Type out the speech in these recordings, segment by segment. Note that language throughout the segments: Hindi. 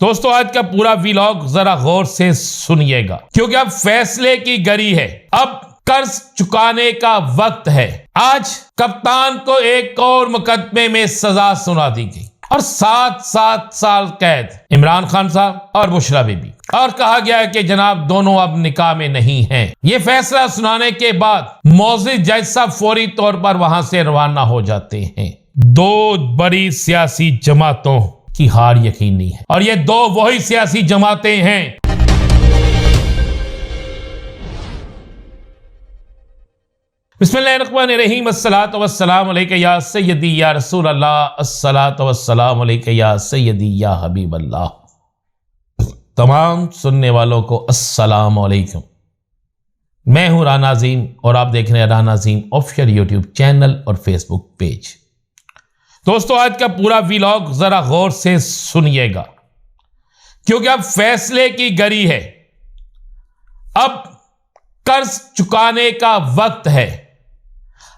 दोस्तों आज का पूरा व्लॉग जरा गौर से सुनिएगा क्योंकि अब फैसले की घड़ी है। अब कर्ज चुकाने का वक्त है। आज कप्तान को एक और मुकदमे में सजा सुना दी गई और 7 साल कैद इमरान खान साहब और बुशरा बीबी, और कहा गया है कि जनाब दोनों अब निकाह में नहीं हैं। ये फैसला सुनाने के बाद मोअज़्ज़िज़ जज साहब फौरी तौर पर वहां से रवाना हो जाते हैं। दो बड़ी सियासी जमातों की हार यकीनी है और ये दो वही सियासी जमातें हैं बिस्मिल्लाहिर्रहमानिर्रहीम। अस्सलातु वस्सलामु अलैका या सय्यदी या रसूल अल्लाह, अस्सलातु वस्सलामु अलैका या सय्यदी या हबीब अल्लाह। तमाम सुनने वालों को अस्सलाम वालेकुम। मैं हूं राना अज़ीम और आप देख रहे हैं राना अज़ीम ऑफिशियल यूट्यूब चैनल और फेसबुक पेज। दोस्तों आज का पूरा व्लॉग जरा गौर से सुनिएगा क्योंकि अब फैसले की घड़ी है। अब कर्ज चुकाने का वक्त है।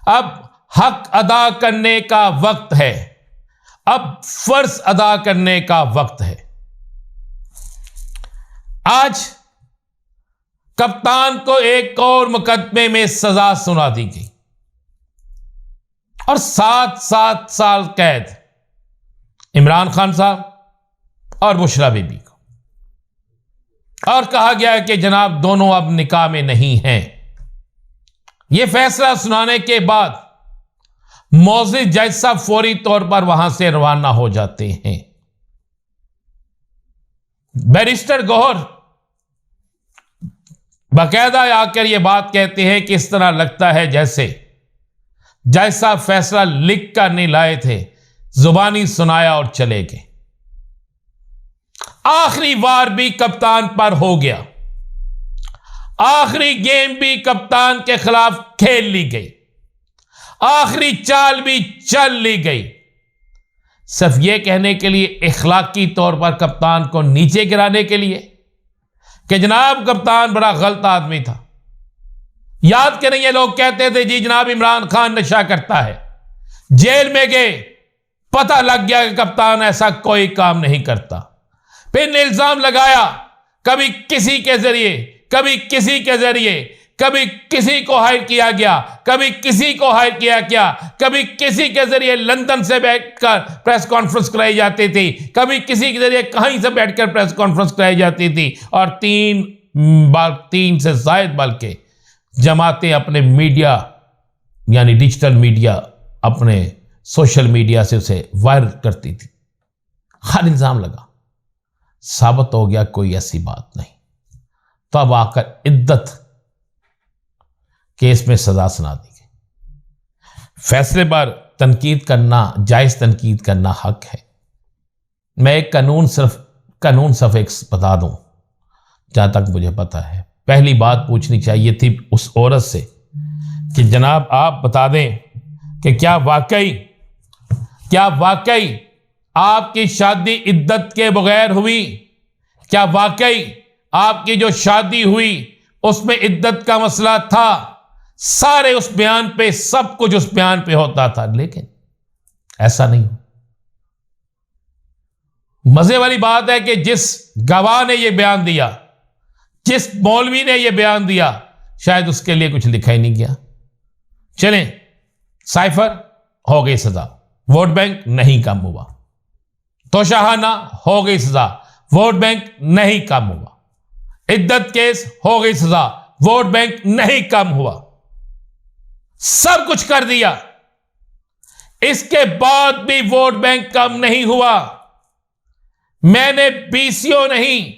अब हक अदा करने का वक्त है। अब फर्ज अदा करने का वक्त है। आज कप्तान को एक और मुकदमे में सजा सुना दी गई और 7 साल कैद इमरान खान साहब और बुशरा बीबी को, और कहा गया है कि जनाब दोनों अब निकाह में नहीं हैं। यह फैसला सुनाने के बाद मोअज़्ज़िज़ जज साहब फौरी तौर पर वहां से रवाना हो जाते हैं। बैरिस्टर गौहर बाकायदा आकर यह बात कहते हैं कि इस तरह लगता है जैसे जज साहब फैसला लिख कर नहीं लाए थे, जुबानी सुनाया और चले गए। आखिरी वार भी कप्तान पर हो गया। आखिरी गेम भी कप्तान के खिलाफ खेल ली गई। आखिरी चाल भी चल ली गई, सिर्फ यह कहने के लिए, इखलाकी तौर पर कप्तान को नीचे गिराने के लिए कि जनाब कप्तान बड़ा गलत आदमी था। याद करें ये लोग कहते थे जी जनाब इमरान खान नशा करता है, जेल में गए, पता लग गया कि कप्तान ऐसा कोई काम नहीं करता। फिर इल्जाम लगाया कभी किसी के जरिए, कभी किसी के जरिए, कभी किसी को हायर किया गया, कभी किसी को हायर किया गया, कभी किसी के जरिए लंदन से बैठकर प्रेस कॉन्फ्रेंस कराई जाती थी, कभी किसी के जरिए कहीं से बैठकर प्रेस कॉन्फ्रेंस कराई जाती थी, और 3 से जायद बल्कि जमातें अपने मीडिया यानी डिजिटल मीडिया, अपने सोशल मीडिया से उसे वायरल करती थी। हर इल्जाम लगा, साबित हो गया कोई ऐसी बात नहीं। तो अब आकर इद्दत केस में सजा सुना दी गई। फैसले पर तनकीद करना, जायज तनकीद करना हक है। मैं एक कानून सिर्फ एक बता दूं जहां तक मुझे पता है। पहली बात पूछनी चाहिए थी उस औरत से कि जनाब आप बता दें कि क्या वाकई आपकी शादी इद्दत के बगैर हुई? क्या वाकई आपकी जो शादी हुई उसमें इद्दत का मसला था? सारे उस बयान पे, सब कुछ उस बयान पे होता था, लेकिन ऐसा नहीं। मजे वाली बात है कि जिस गवाह ने यह बयान दिया, जिस मौलवी ने यह बयान दिया, शायद उसके लिए कुछ लिखा ही नहीं गया। चलें, साइफर हो गई सजा, वोट बैंक नहीं कम हुआ। तोशाहाना हो गई सजा, वोट बैंक नहीं कम हुआ। इद्दत केस हो गई सजा, वोट बैंक नहीं कम हुआ। सब कुछ कर दिया, इसके बाद भी वोट बैंक कम नहीं हुआ। मैंने बीसीओ नहीं,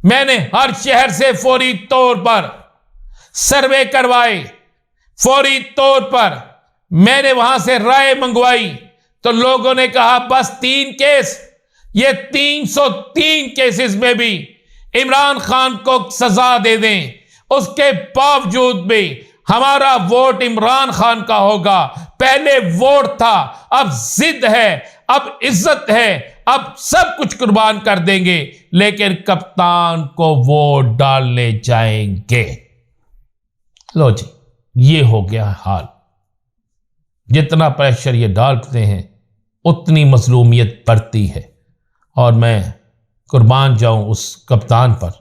मैंने हर शहर से फौरी तौर पर सर्वे करवाए, फौरी तौर पर मैंने वहां से राय मंगवाई, तो लोगों ने कहा बस 3 केस, ये 303 केसेस में भी इमरान खान को सजा दे दें, उसके बावजूद भी हमारा वोट इमरान खान का होगा। पहले वोट था, अब जिद है, अब इज्जत है, अब सब कुछ कुर्बान कर देंगे, लेकिन कप्तान को वोट डालने जाएंगे। लो जी, ये हो गया हाल। जितना प्रेशर ये डालते हैं उतनी मजलूमियत बढ़ती है। और मैं कुर्बान जाऊं उस कप्तान पर।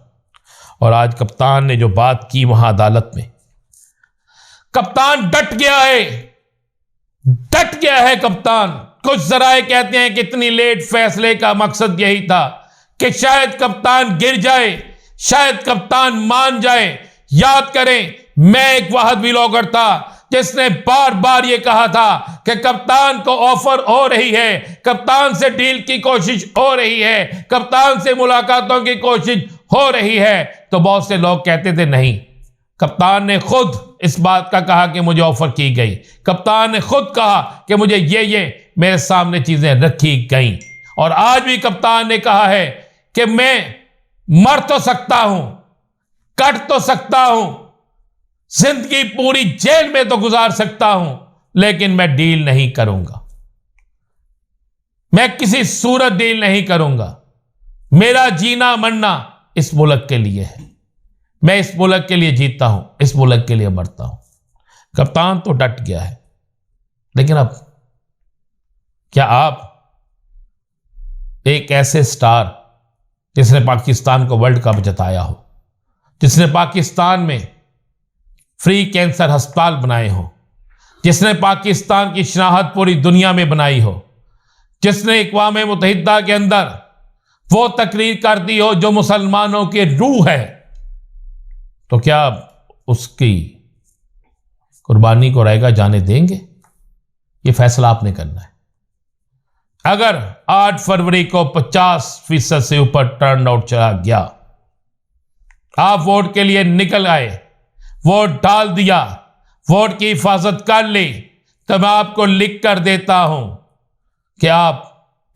और आज कप्तान ने जो बात की वहां अदालत में, कप्तान डट गया है कप्तान। कुछ जराए कहते हैं कि इतनी लेट फैसले का मकसद यही था कि शायद कप्तान गिर जाए, शायद कप्तान मान जाए। याद करें, मैं एक वाहद व्लॉगर था जिसने बार बार यह कहा था कि कप्तान को ऑफर हो रही है, कप्तान से डील की कोशिश हो रही है, कप्तान से मुलाकातों की कोशिश हो रही है। तो बहुत से लोग कहते थे नहीं, कप्तान ने खुद इस बात का कहा कि मुझे ऑफर की गई, कप्तान ने खुद कहा कि मुझे ये मेरे सामने चीजें रखी गई। और आज भी कप्तान ने कहा है कि मैं मर तो सकता हूं, कट तो सकता हूं, जिंदगी पूरी जेल में तो गुजार सकता हूं, लेकिन मैं डील नहीं करूंगा, मैं किसी सूरत डील नहीं करूंगा। मेरा जीना मरना इस मुल्क के लिए है, मैं इस मुल्क के लिए जीता हूं, इस मुल्क के लिए मरता हूं। कप्तान तो डट गया है, लेकिन अब क्या आप एक ऐसे स्टार जिसने पाकिस्तान को वर्ल्ड कप जिताया हो, जिसने पाकिस्तान में फ्री कैंसर अस्पताल बनाए हो, जिसने पाकिस्तान की शनाहत पूरी दुनिया में बनाई हो, जिसने अक़वाम मुत्तहिदा के अंदर वो तकरीर कर दी हो जो मुसलमानों की रूह है, तो क्या उसकी कुर्बानी को रहेगा जाने देंगे? ये फैसला आपने करना है। अगर 8 फरवरी को 50% से ऊपर टर्न आउट चला गया, आप वोट के लिए निकल आए, वोट डाल दिया, वोट की हिफाजत कर ली, तो मैं आपको लिख कर देता हूं कि आप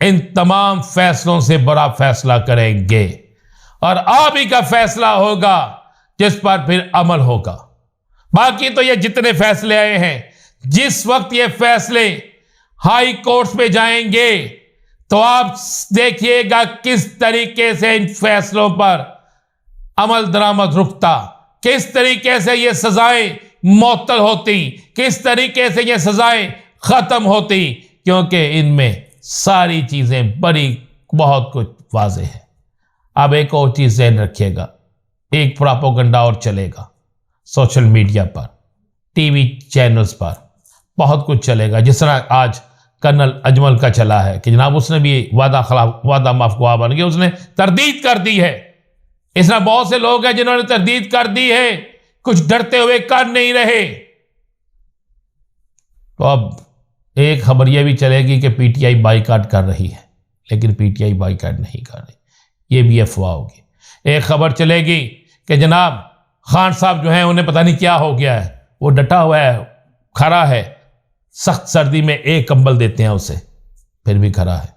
इन तमाम फैसलों से बड़ा फैसला करेंगे और आप ही का फैसला होगा जिस पर फिर अमल होगा। बाकी तो ये जितने फैसले आए हैं, जिस वक्त ये फैसले हाई कोर्ट्स में जाएंगे तो आप देखिएगा किस तरीके से इन फैसलों पर अमल दरामद रुकता, किस तरीके से ये सजाएं मुअत्तल होती, किस तरीके से ये सजाएं खत्म होती, क्योंकि इनमें सारी चीजें बड़ी बहुत कुछ वाज़ेह है। अब एक और चीज ध्यान रखिएगा, एक प्रोपेगेंडा और चलेगा सोशल मीडिया पर, टीवी चैनल्स पर, बहुत कुछ चलेगा। जिस तरह आज कर्नल अजमल का चला है कि जनाब उसने भी वादा माफ ख्वाह बन गया, उसने तरदीद कर दी है। इस तरह बहुत से लोग हैं जिन्होंने तरदीद कर दी है, कुछ डरते हुए कर नहीं रहे। तो अब एक खबर यह भी चलेगी कि पीटीआई बाइकाट कर रही है, लेकिन पीटीआई बाइकाट नहीं कर रही, ये भी अफवाह होगी। एक खबर चलेगी कि जनाब खान साहब जो हैं उन्हें पता नहीं क्या हो गया है, वो डटा हुआ है, खड़ा है, सख्त सर्दी में एक कंबल देते हैं उसे, फिर भी खड़ा है।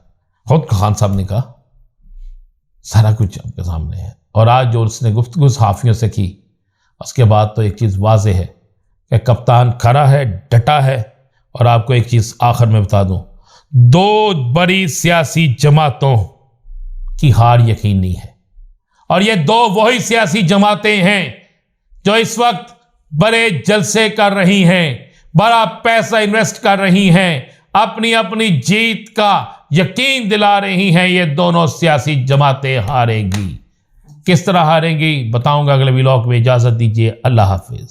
खुद खान साहब ने कहा, सारा कुछ आपके सामने है। और आज जो उसने गुफ्तगू सहाफियों से की, उसके बाद तो एक चीज़ वाज़ेह है कि कप्तान खड़ा है, डटा है। और आपको एक चीज़ आखिर में बता दूं, 2 बड़ी सियासी जमातों की हार यकीनी है, और ये 2 वही सियासी जमातें हैं जो इस वक्त बड़े जलसे कर रही हैं, बड़ा पैसा इन्वेस्ट कर रही हैं, अपनी अपनी जीत का यकीन दिला रही हैं। ये दोनों सियासी जमातें हारेंगी। किस तरह हारेंगी बताऊंगा अगले व्लॉग में। इजाजत दीजिए, अल्लाह हाफिज।